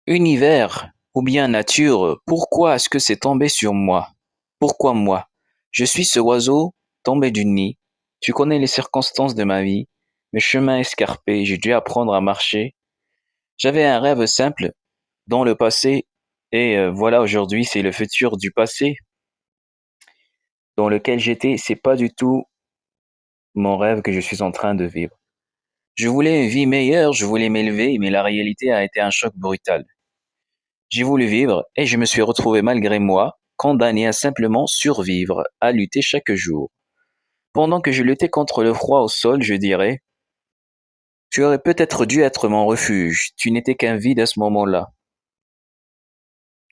Univers ou bien nature, pourquoi est-ce que c'est tombé sur moi? Pourquoi moi? Je suis ce oiseau tombé du nid. Tu connais les circonstances de ma vie, mes chemins escarpés, j'ai dû apprendre à marcher. J'avais un rêve simple dans le passé et voilà aujourd'hui c'est le futur du passé dans lequel j'étais. C'est pas du tout mon rêve que je suis en train de vivre. Je voulais une vie meilleure, je voulais m'élever, mais la réalité a été un choc brutal. J'ai voulu vivre et je me suis retrouvé malgré moi, condamné à simplement survivre, à lutter chaque jour. Pendant que je luttais contre le froid au sol, je dirais, tu aurais peut-être dû être mon refuge, tu n'étais qu'un vide à ce moment-là.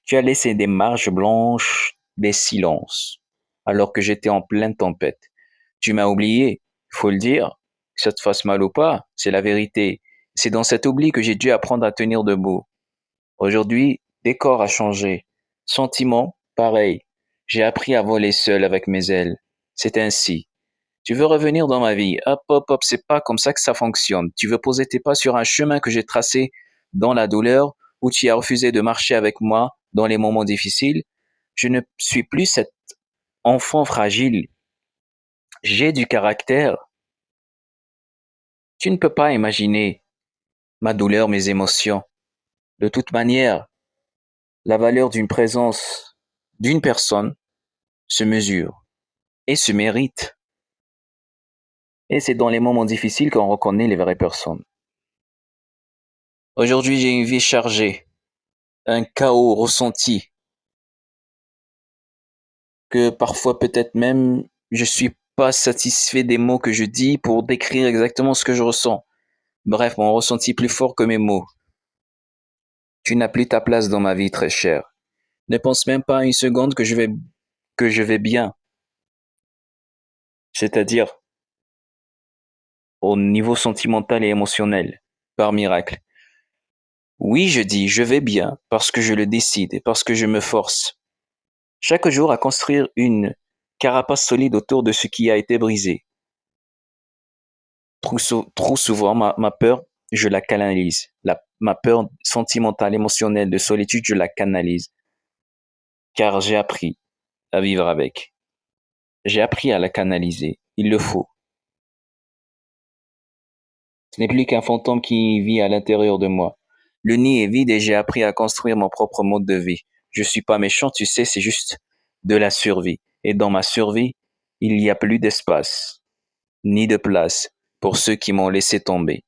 Tu as laissé des marches blanches, des silences, alors que j'étais en pleine tempête. Tu m'as oublié, faut le dire, que ça te fasse mal ou pas, c'est la vérité. C'est dans cet oubli que j'ai dû apprendre à tenir debout. Aujourd'hui, décor a changé. Sentiment, pareil. J'ai appris à voler seul avec mes ailes. C'est ainsi. Tu veux revenir dans ma vie? Hop, hop, hop, c'est pas comme ça que ça fonctionne. Tu veux poser tes pas sur un chemin que j'ai tracé dans la douleur, où tu as refusé de marcher avec moi dans les moments difficiles. Je ne suis plus cet enfant fragile. J'ai du caractère. Tu ne peux pas imaginer ma douleur, mes émotions. De toute manière, la valeur d'une présence d'une personne se mesure et se mérite. Et c'est dans les moments difficiles qu'on reconnaît les vraies personnes. Aujourd'hui, j'ai une vie chargée, un chaos ressenti, que parfois peut-être même je suis pas satisfait des mots que je dis pour décrire exactement ce que je ressens. Bref, mon ressenti est plus fort que mes mots. Tu n'as plus ta place dans ma vie, très chère. Ne pense même pas une seconde que je vais bien. C'est-à-dire au niveau sentimental et émotionnel, par miracle. Oui, je dis je vais bien parce que je le décide et parce que je me force chaque jour à construire une carapace solide autour de ce qui a été brisé. Trop souvent, ma peur, je la canalise. Ma peur sentimentale, émotionnelle, de solitude, je la canalise. Car j'ai appris à vivre avec. J'ai appris à la canaliser. Il le faut. Ce n'est plus qu'un fantôme qui vit à l'intérieur de moi. Le nid est vide et j'ai appris à construire mon propre mode de vie. Je suis pas méchant, tu sais, c'est juste de la survie. Et dans ma survie, il n'y a plus d'espace, ni de place pour ceux qui m'ont laissé tomber.